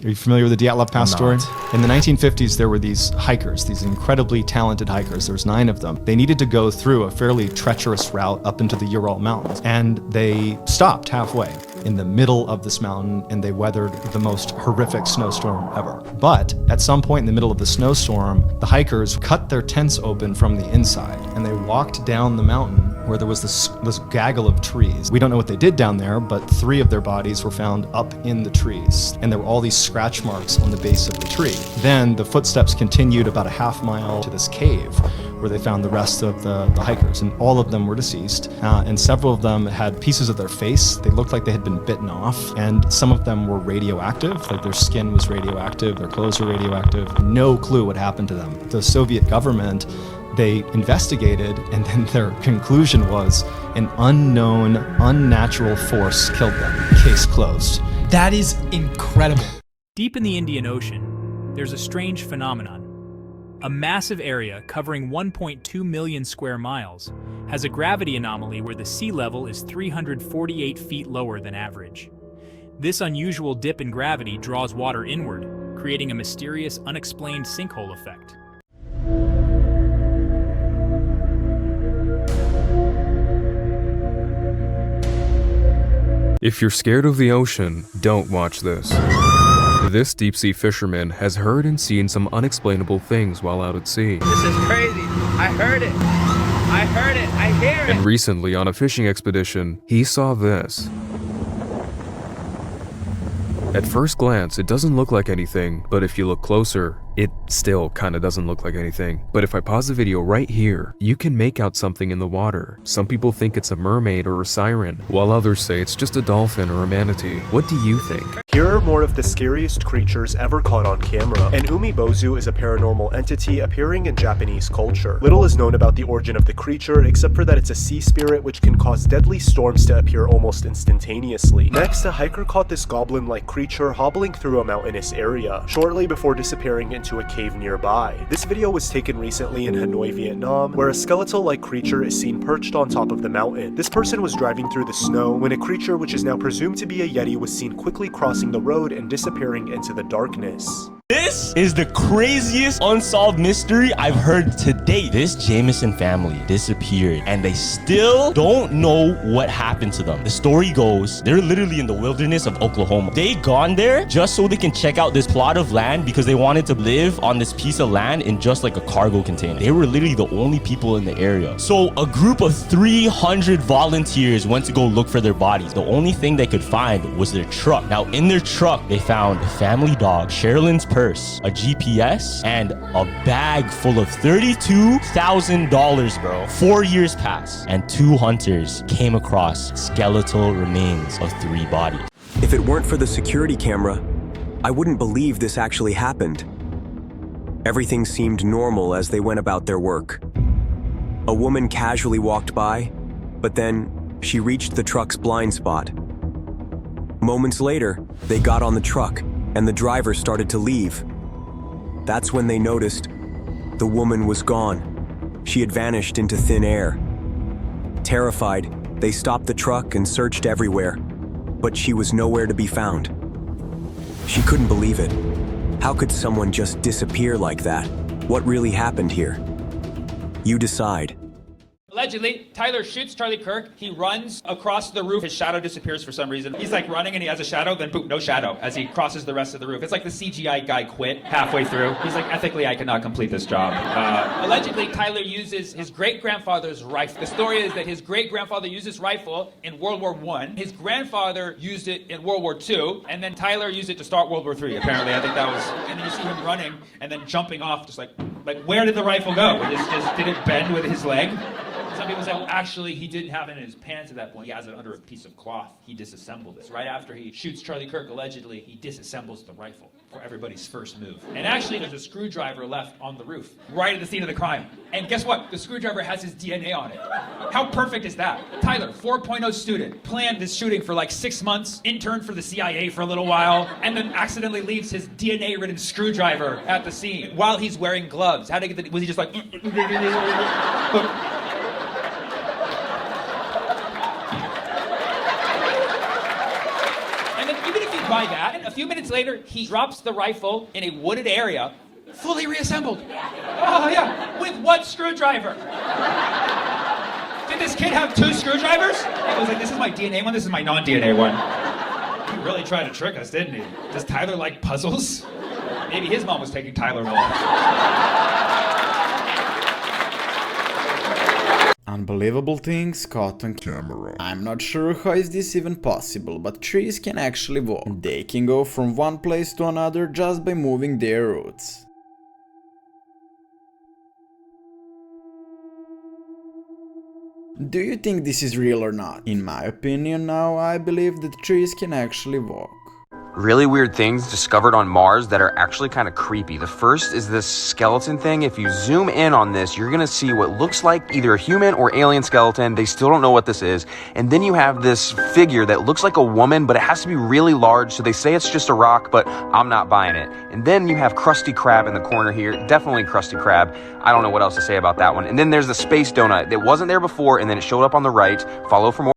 Are you familiar with the Dyatlov Pass story? not. In the 1950s, there were these hikers, these incredibly talented hikers. There was 9 of them. They needed to go through a fairly treacherous route up into the Ural Mountains, and they stopped halfway in the middle of this mountain, and they weathered the most horrific snowstorm ever. But at some point in the middle of the snowstorm, the hikers cut their tents open from the inside, and they walked down the mountain where there was this gaggle of trees. We don't know what they did down there, but 3 of their bodies were found up in the trees, and there were all these scratch marks on the base of the tree. Then the footsteps continued about a half mile to this cave where they found the rest of the hikers, and all of them were deceased, and several of them had pieces of their face. They looked like they had been bitten off, and some of them were radioactive, like their skin was radioactive, their clothes were radioactive. No clue what happened to them. The Soviet government, they investigated, and then their conclusion was an unknown, unnatural force killed them. Case closed. That is incredible. Deep in the Indian Ocean, there's a strange phenomenon. A massive area covering 1.2 million square miles has a gravity anomaly where the sea level is 348 feet lower than average. This unusual dip in gravity draws water inward, creating a mysterious, unexplained sinkhole effect. If you're scared of the ocean, don't watch this. This deep-sea fisherman has heard and seen some unexplainable things while out at sea. This is crazy. I heard it. I heard it. I hear it. And recently, on a fishing expedition, he saw this. At first glance, it doesn't look like anything, but if you look closer, it still kinda doesn't look like anything. But if I pause the video right here, you can make out something in the water. Some people think it's a mermaid or a siren, while others say it's just a dolphin or a manatee. What do you think? Here are more of the scariest creatures ever caught on camera. An umibozu is a paranormal entity appearing in Japanese culture. Little is known about the origin of the creature, except for that it's a sea spirit which can cause deadly storms to appear almost instantaneously. Next, a hiker caught this goblin-like creature hobbling through a mountainous area, shortly before disappearing into a cave nearby. This video was taken recently in Hanoi, Vietnam, where a skeletal-like creature is seen perched on top of the mountain. This person was driving through the snow when a creature which is now presumed to be a yeti was seen quickly crossing the road and disappearing into the darkness. This is the craziest unsolved mystery I've heard to date. This Jameson family disappeared and they still don't know what happened to them. The story goes, they're literally in the wilderness of Oklahoma. They gone there just so they can check out this plot of land because they wanted to live on this piece of land in just like a cargo container. They were literally the only people in the area. So a group of 300 volunteers went to go look for their bodies. The only thing they could find was their truck. Now in their truck, they found a family dog, Sherilyn's purse, a GPS, and a bag full of $32,000, bro. 4 years passed, and 2 hunters came across skeletal remains of 3 bodies. If it weren't for the security camera, I wouldn't believe this actually happened. Everything seemed normal as they went about their work. A woman casually walked by, but then she reached the truck's blind spot. Moments later, they got on the truck, and the driver started to leave. That's when they noticed the woman was gone. She had vanished into thin air. Terrified, they stopped the truck and searched everywhere, but she was nowhere to be found. She couldn't believe it. How could someone just disappear like that? What really happened here? You decide. Allegedly, Tyler shoots Charlie Kirk. He runs across the roof. His shadow disappears for some reason. He's like running and he has a shadow, then boom, no shadow as he crosses the rest of the roof. It's like the CGI guy quit halfway through. He's like, ethically, I cannot complete this job. Allegedly, Tyler uses his great-grandfather's rifle. The story is that his great-grandfather used this rifle in World War I. His grandfather used it in World War II, and then Tyler used it to start World War III, apparently. I think that was, and then you see him running and then jumping off, just like where did the rifle go? Did it bend with his leg? Some people say, well, actually, he didn't have it in his pants at that point. He has it under a piece of cloth. He disassembled this. Right after he shoots Charlie Kirk, allegedly, he disassembles the rifle for everybody's first move. And actually, there's a screwdriver left on the roof, right at the scene of the crime. And guess what? The screwdriver has his DNA on it. How perfect is that? Tyler, 4.0 student, planned this shooting for like 6 months, interned for the CIA for a little while, and then accidentally leaves his DNA-ridden screwdriver at the scene while he's wearing gloves. How did he get the, was he just like... By that, a few minutes later, he drops the rifle in a wooded area, fully reassembled. Oh, yeah, with one screwdriver. Did this kid have 2 screwdrivers? I was like, this is my DNA one, this is my non-DNA one. He really tried to trick us, didn't he? Does Tyler like puzzles? Maybe his mom was taking Tylenol. Unbelievable things caught on camera. I'm not sure how is this even possible, but trees can actually walk. They can go from one place to another just by moving their roots. Do you think this is real or not? In my opinion now, I believe that trees can actually walk. Really weird things discovered on Mars that are actually kind of creepy. The first is this skeleton thing. If you zoom in on this, you're gonna see what looks like either a human or alien skeleton. They still don't know what this is. And then you have this figure that looks like a woman, but it has to be really large. So they say it's just a rock, but I'm not buying it. And then you have Krusty Krab in the corner here. Definitely Krusty Krab. I don't know what else to say about that one. And then there's the space donut that wasn't there before, and then it showed up on the right. Follow for more.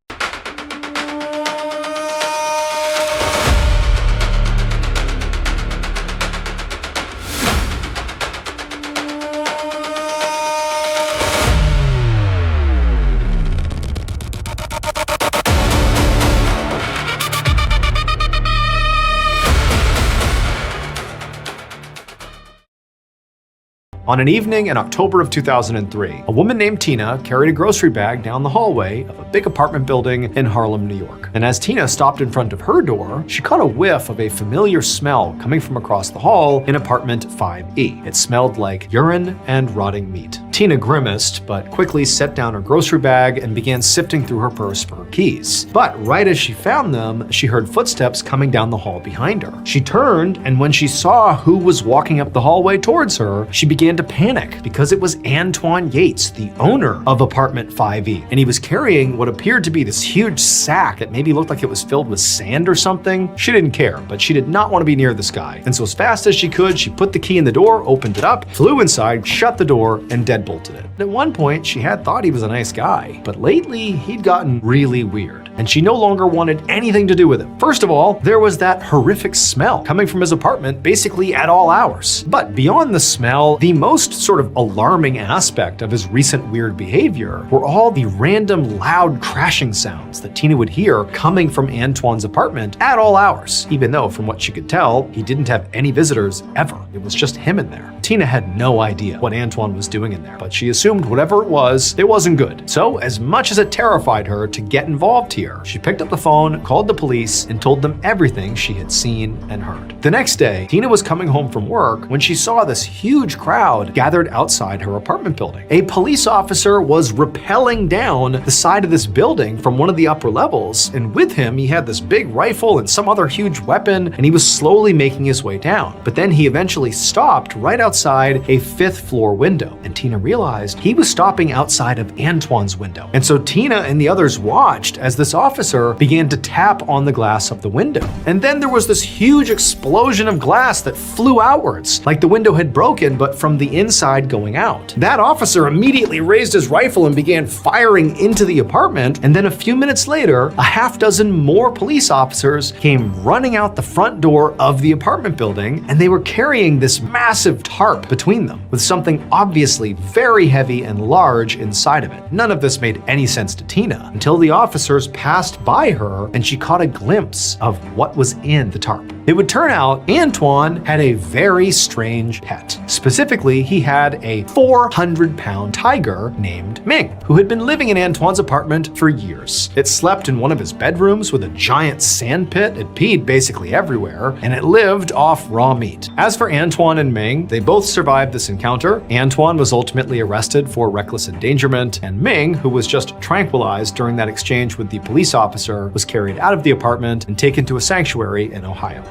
On an evening in October of 2003, a woman named Tina carried a grocery bag down the hallway of a big apartment building in Harlem, New York. And as Tina stopped in front of her door, she caught a whiff of a familiar smell coming from across the hall in apartment 5E. It smelled like urine and rotting meat. Tina grimaced, but quickly set down her grocery bag and began sifting through her purse for her keys. But right as she found them, she heard footsteps coming down the hall behind her. She turned, and when she saw who was walking up the hallway towards her, she began to panic because it was Antoine Yates, the owner of apartment 5E. And he was carrying what appeared to be this huge sack that maybe looked like it was filled with sand or something. She didn't care, but she did not want to be near this guy. And so as fast as she could, she put the key in the door, opened it up, flew inside, shut the door, and deadbolted it. At one point, she had thought he was a nice guy, but lately he'd gotten really weird. And she no longer wanted anything to do with him. First of all, there was that horrific smell coming from his apartment basically at all hours. But beyond the smell, the most sort of alarming aspect of his recent weird behavior were all the random loud crashing sounds that Tina would hear coming from Antoine's apartment at all hours, even though from what she could tell, he didn't have any visitors ever. It was just him in there. Tina had no idea what Antoine was doing in there, but she assumed whatever it wasn't good. So as much as it terrified her to get involved here, she picked up the phone, called the police, and told them everything she had seen and heard. The next day, Tina was coming home from work when she saw this huge crowd gathered outside her apartment building. A police officer was rappelling down the side of this building from one of the upper levels, and with him he had this big rifle and some other huge weapon, and he was slowly making his way down. But then he eventually stopped right outside a 5th floor window, and Tina realized he was stopping outside of Antoine's window. And so Tina and the others watched as this officer began to tap on the glass of the window. And then there was this huge explosion of glass that flew outwards, like the window had broken, but from the inside going out. That officer immediately raised his rifle and began firing into the apartment, and then a few minutes later, a half dozen more police officers came running out the front door of the apartment building, and they were carrying this massive tarp between them, with something obviously very heavy and large inside of it. None of this made any sense to Tina until the officers passed by her and she caught a glimpse of what was in the tarp. It would turn out Antoine had a very strange pet. Specifically, he had a 400-pound tiger named Ming, who had been living in Antoine's apartment for years. It slept in one of his bedrooms with a giant sand pit. It peed basically everywhere, and it lived off raw meat. As for Antoine and Ming, they both survived this encounter. Antoine was ultimately arrested for reckless endangerment, and Ming, who was just tranquilized during that exchange with the police officer, was carried out of the apartment and taken to a sanctuary in Ohio.